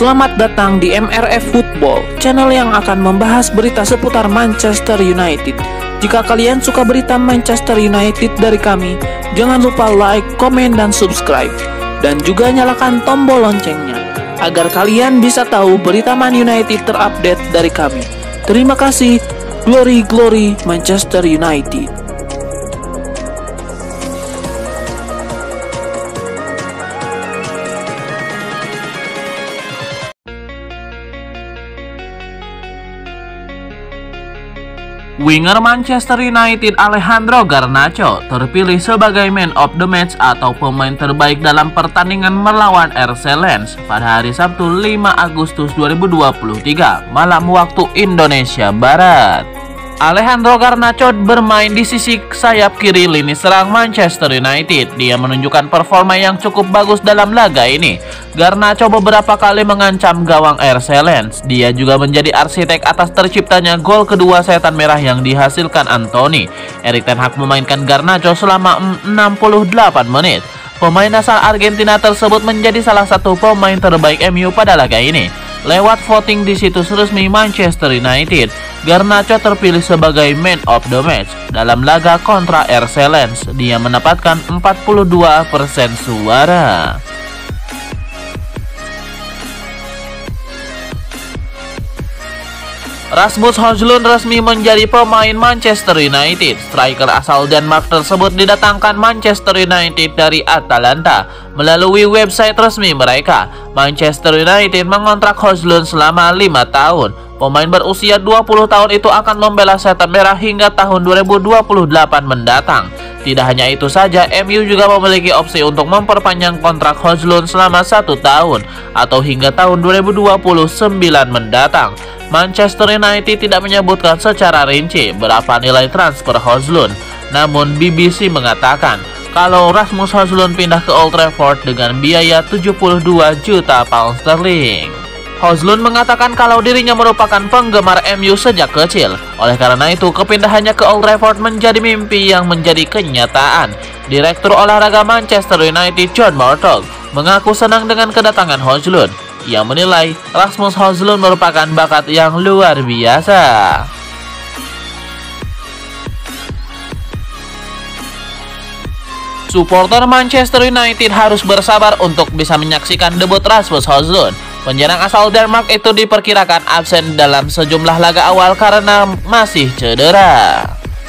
Selamat datang di MRF Football, channel yang akan membahas berita seputar Manchester United. Jika kalian suka berita Manchester United dari kami, jangan lupa like, komen, dan subscribe. Dan juga nyalakan tombol loncengnya, agar kalian bisa tahu berita Man United terupdate dari kami. Terima kasih, Glory Glory Manchester United. Winger Manchester United Alejandro Garnacho terpilih sebagai Man of the Match atau pemain terbaik dalam pertandingan melawan RC Lens pada hari Sabtu 5 Agustus 2023 malam waktu Indonesia Barat. Alejandro Garnacho bermain di sisi sayap kiri lini serang Manchester United. Dia menunjukkan performa yang cukup bagus dalam laga ini. Garnacho beberapa kali mengancam gawang RC Lens. Dia juga menjadi arsitek atas terciptanya gol kedua setan merah yang dihasilkan Anthony. Erik ten Hag memainkan Garnacho selama 68 menit. Pemain asal Argentina tersebut menjadi salah satu pemain terbaik MU pada laga ini. Lewat voting di situs resmi Manchester United, Garnacho terpilih sebagai Man of the Match dalam laga kontra RC Lens. Dia mendapatkan 42% suara. Rasmus Højlund resmi menjadi pemain Manchester United. Striker asal Denmark tersebut didatangkan Manchester United dari Atalanta. Melalui website resmi mereka, Manchester United mengontrak Højlund selama 5 tahun. Pemain berusia 20 tahun itu akan membela setan merah hingga tahun 2028 mendatang. Tidak hanya itu saja, MU juga memiliki opsi untuk memperpanjang kontrak Højlund selama 1 tahun atau hingga tahun 2029 mendatang. Manchester United tidak menyebutkan secara rinci berapa nilai transfer Højlund. Namun BBC mengatakan kalau Rasmus Højlund pindah ke Old Trafford dengan biaya 72 juta pound sterling. Højlund mengatakan kalau dirinya merupakan penggemar MU sejak kecil. Oleh karena itu, kepindahannya ke Old Trafford menjadi mimpi yang menjadi kenyataan. Direktur olahraga Manchester United John Murtough mengaku senang dengan kedatangan Højlund. Ia menilai Rasmus Højlund merupakan bakat yang luar biasa. Supporter Manchester United harus bersabar untuk bisa menyaksikan debut Rasmus Højlund. Penyerang asal Denmark itu diperkirakan absen dalam sejumlah laga awal karena masih cedera.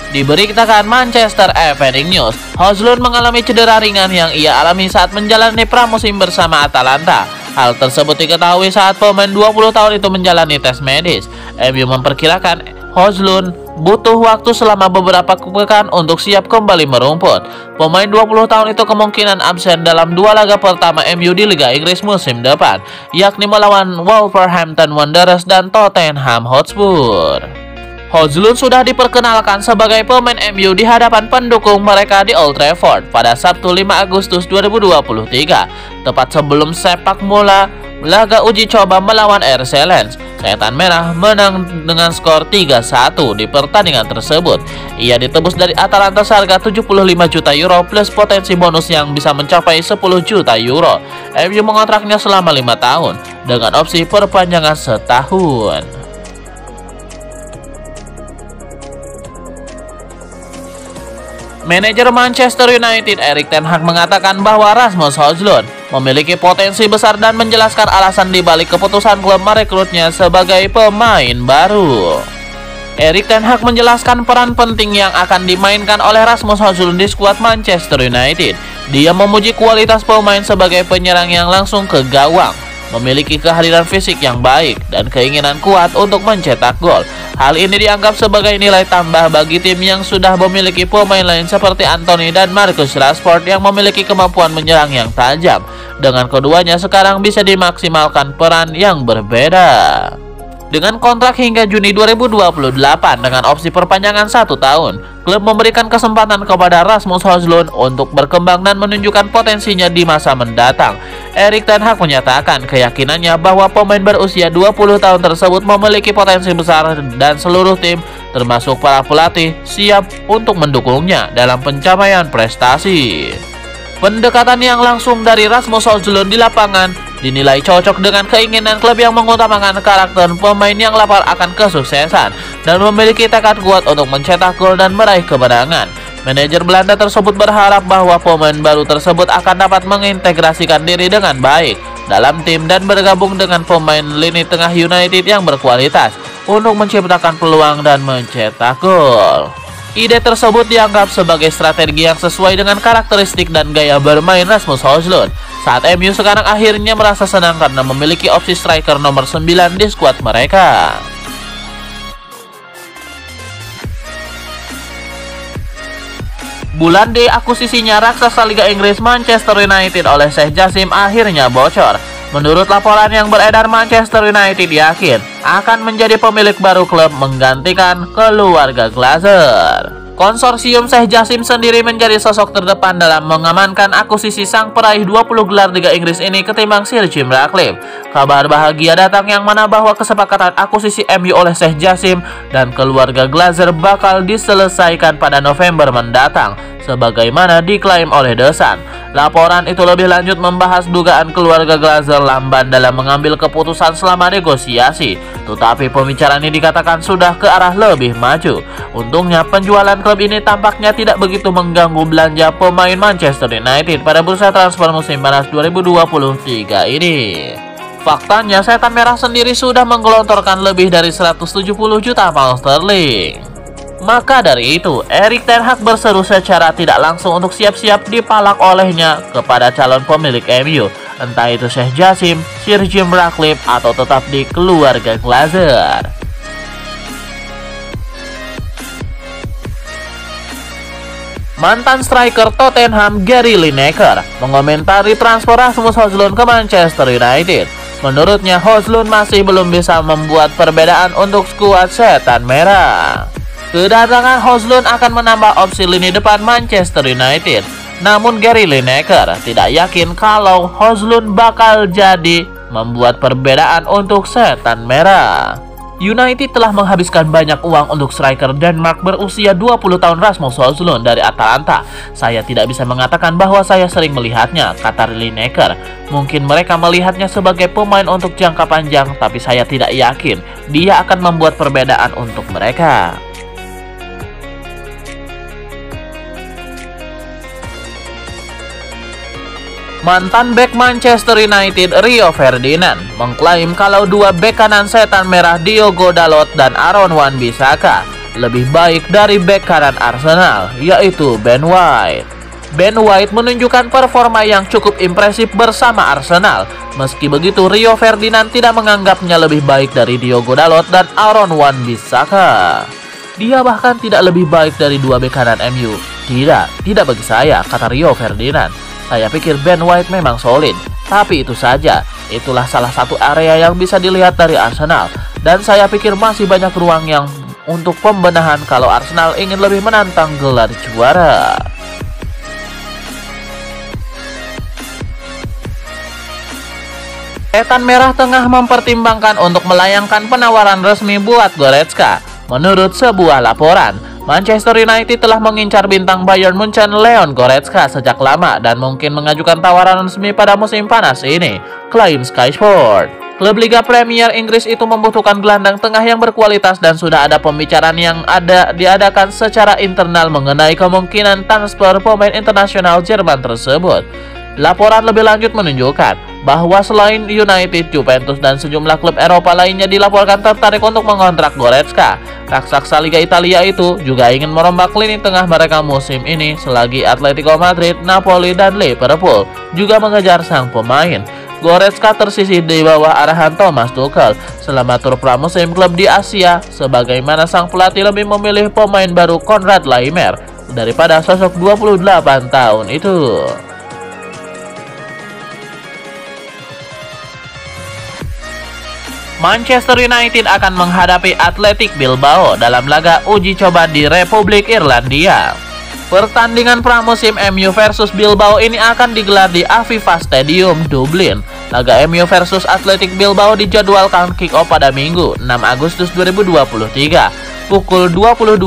Diberitakan Manchester Evening News, Højlund mengalami cedera ringan yang ia alami saat menjalani pramusim bersama Atalanta. Hal tersebut diketahui saat pemain 20 tahun itu menjalani tes medis. MU memperkirakan Højlund butuh waktu selama beberapa pekan untuk siap kembali merumput. Pemain 20 tahun itu kemungkinan absen dalam 2 laga pertama MU di Liga Inggris musim depan, yakni melawan Wolverhampton Wanderers dan Tottenham Hotspur. Højlund sudah diperkenalkan sebagai pemain MU di hadapan pendukung mereka di Old Trafford pada Sabtu 5 Agustus 2023, tepat sebelum sepak bola laga uji coba melawan RC Lens. Setan Merah menang dengan skor 3-1 di pertandingan tersebut. Ia ditebus dari Atalanta seharga 75 juta euro plus potensi bonus yang bisa mencapai 10 juta euro. MU mengontraknya selama 5 tahun dengan opsi perpanjangan setahun. Manajer Manchester United Erik ten Hag mengatakan bahwa Rasmus Højlund memiliki potensi besar dan menjelaskan alasan dibalik keputusan klub merekrutnya sebagai pemain baru. Erik ten Hag menjelaskan peran penting yang akan dimainkan oleh Rasmus Højlund di skuad Manchester United. Dia memuji kualitas pemain sebagai penyerang yang langsung ke gawang, memiliki kehadiran fisik yang baik dan keinginan kuat untuk mencetak gol. Hal ini dianggap sebagai nilai tambah bagi tim yang sudah memiliki pemain lain seperti Anthony dan Marcus Rashford yang memiliki kemampuan menyerang yang tajam. Dengan keduanya sekarang bisa dimaksimalkan peran yang berbeda. Dengan kontrak hingga Juni 2028 dengan opsi perpanjangan 1 tahun, klub memberikan kesempatan kepada Rasmus Højlund untuk berkembang dan menunjukkan potensinya di masa mendatang. Erik ten Hag menyatakan keyakinannya bahwa pemain berusia 20 tahun tersebut memiliki potensi besar dan seluruh tim, termasuk para pelatih, siap untuk mendukungnya dalam pencapaian prestasi. Pendekatan yang langsung dari Rasmus Højlund di lapangan dinilai cocok dengan keinginan klub yang mengutamakan karakter pemain yang lapar akan kesuksesan dan memiliki tekad kuat untuk mencetak gol dan meraih kemenangan. Manajer Belanda tersebut berharap bahwa pemain baru tersebut akan dapat mengintegrasikan diri dengan baik dalam tim dan bergabung dengan pemain lini tengah United yang berkualitas untuk menciptakan peluang dan mencetak gol. Ide tersebut dianggap sebagai strategi yang sesuai dengan karakteristik dan gaya bermain Rasmus Højlund. Saat MU sekarang akhirnya merasa senang karena memiliki opsi striker nomor 9 di skuad mereka. Bulan D, akuisisinya raksasa Liga Inggris Manchester United oleh Sheikh Jassim akhirnya bocor. Menurut laporan yang beredar, Manchester United yakin akan menjadi pemilik baru klub menggantikan keluarga Glazer. Konsorsium Sheikh Jassim sendiri menjadi sosok terdepan dalam mengamankan akuisisi sang peraih 20 gelar Liga Inggris ini ketimbang Sir Jim Ratcliffe. Kabar bahagia datang yang mana bahwa kesepakatan akuisisi MU oleh Sheikh Jassim dan keluarga Glazer bakal diselesaikan pada November mendatang, sebagaimana diklaim oleh The Sun. Laporan itu lebih lanjut membahas dugaan keluarga Glazer lamban dalam mengambil keputusan selama negosiasi, tetapi pembicaraan ini dikatakan sudah ke arah lebih maju. Untungnya penjualan klub ini tampaknya tidak begitu mengganggu belanja pemain Manchester United pada bursa transfer musim panas 2023 ini. Faktanya, Setan Merah sendiri sudah menggelontorkan lebih dari 170 juta pound sterling. Maka dari itu, Erik ten Hag berseru secara tidak langsung untuk siap-siap dipalak olehnya kepada calon pemilik MU, entah itu Sheikh Jassim, Sir Jim Ratcliffe, atau tetap di keluarga Glazer. Mantan striker Tottenham Gary Lineker mengomentari transfer Rasmus Højlund ke Manchester United. Menurutnya, Højlund masih belum bisa membuat perbedaan untuk skuad Setan Merah. Kedatangan Højlund akan menambah opsi lini depan Manchester United. Namun Gary Lineker tidak yakin kalau Højlund bakal jadi membuat perbedaan untuk Setan Merah. United telah menghabiskan banyak uang untuk striker Denmark berusia 20 tahun Rasmus Højlund dari Atalanta. Saya tidak bisa mengatakan bahwa saya sering melihatnya, kata Lineker. Mungkin mereka melihatnya sebagai pemain untuk jangka panjang, tapi saya tidak yakin dia akan membuat perbedaan untuk mereka. Mantan bek Manchester United Rio Ferdinand mengklaim kalau dua bek kanan Setan Merah Diogo Dalot dan Aaron Wan-Bissaka lebih baik dari bek kanan Arsenal, yaitu Ben White. Ben White menunjukkan performa yang cukup impresif bersama Arsenal. Meski begitu, Rio Ferdinand tidak menganggapnya lebih baik dari Diogo Dalot dan Aaron Wan-Bissaka. Dia bahkan tidak lebih baik dari dua bek kanan MU. Tidak bagi saya, kata Rio Ferdinand. Saya pikir Ben White memang solid, tapi itu saja. Itulah salah satu area yang bisa dilihat dari Arsenal. Dan saya pikir masih banyak ruang yang untuk pembenahan kalau Arsenal ingin lebih menantang gelar juara. Setan Merah tengah mempertimbangkan untuk melayangkan penawaran resmi buat Goretzka. Menurut sebuah laporan, Manchester United telah mengincar bintang Bayern Munchen Leon Goretzka sejak lama dan mungkin mengajukan tawaran resmi pada musim panas ini, klaim Sky Sport. Klub Liga Premier Inggris itu membutuhkan gelandang tengah yang berkualitas dan sudah ada pembicaraan yang diadakan secara internal mengenai kemungkinan transfer pemain internasional Jerman tersebut. Laporan lebih lanjut menunjukkan bahwa selain United, Juventus, dan sejumlah klub Eropa lainnya dilaporkan tertarik untuk mengontrak Goretzka. Raksasa Liga Italia itu juga ingin merombak lini tengah mereka musim ini selagi Atletico Madrid, Napoli, dan Liverpool juga mengejar sang pemain. Goretzka tersisih di bawah arahan Thomas Tuchel selama tur pramusim klub di Asia, sebagaimana sang pelatih lebih memilih pemain baru Konrad Laimer daripada sosok 28 tahun itu. Manchester United akan menghadapi Athletic Bilbao dalam laga uji coba di Republik Irlandia. Pertandingan pramusim MU versus Bilbao ini akan digelar di Aviva Stadium, Dublin. Laga MU versus Athletic Bilbao dijadwalkan kick-off pada Minggu, 6 Agustus 2023, pukul 22.00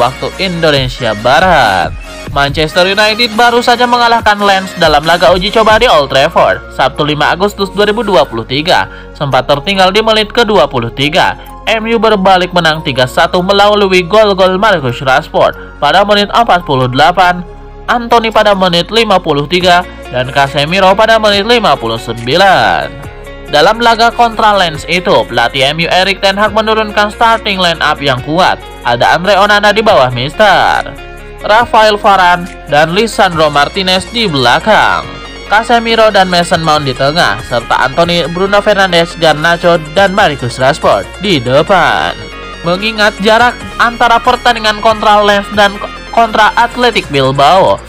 waktu Indonesia Barat. Manchester United baru saja mengalahkan Lens dalam laga uji coba di Old Trafford, Sabtu 5 Agustus 2023. Sempat tertinggal di menit ke-23, MU berbalik menang 3-1 melalui gol-gol Marcus Rashford pada menit 48, Anthony pada menit 53, dan Casemiro pada menit 59. Dalam laga kontra Lens itu, pelatih MU Erik ten Hag menurunkan starting line up yang kuat. Ada Andre Onana di bawah Mister, Rafael Varane dan Lisandro Martinez di belakang, Casemiro dan Mason Mount di tengah, serta Anthony, Bruno Fernandes, Garnacho, dan Marcus Rashford di depan. Mengingat jarak antara pertandingan kontra Lens dan kontra Athletic Bilbao,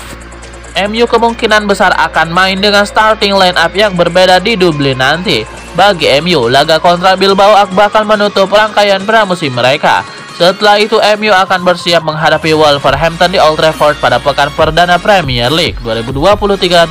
MU kemungkinan besar akan main dengan starting line up yang berbeda di Dublin nanti. Bagi MU, laga kontra Bilbao bakal menutup rangkaian pramusim mereka. Setelah itu, MU akan bersiap menghadapi Wolverhampton di Old Trafford pada pekan perdana Premier League 2023-2024.